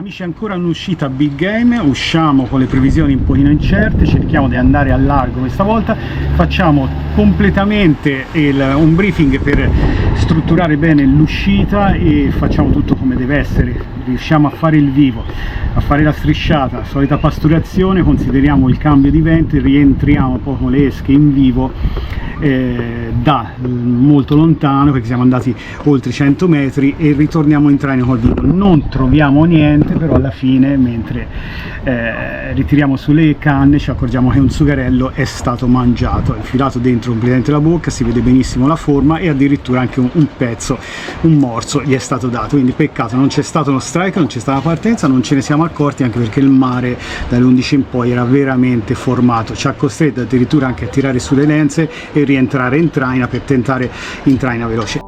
amici, ancora un'uscita big game, usciamo con le previsioni un pochino incerte, cerchiamo di andare a largo questa volta, facciamo completamente un briefing per strutturare bene l'uscita e facciamo tutto come deve essere, riusciamo a fare il vivo, a fare la strisciata, solita pasturazione, consideriamo il cambio di vento, rientriamo poi con le esche in vivo da molto lontano perché siamo andati oltre 100 metri e ritorniamo in traino col vivo. Non troviamo niente, però alla fine mentre ritiriamo sulle canne ci accorgiamo che un sugarello è stato mangiato, è infilato dentro completamente la bocca, si vede benissimo la forma e addirittura anche un pezzo, un morso gli è stato dato, quindi peccato, non c'è stato uno strike, non c'è stata partenza, non ce ne siamo accorti anche perché il mare dalle 11 in poi era veramente formato, ci ha costretto addirittura anche a tirare sulle lenze e rientrare in traina per tentare in traina veloce.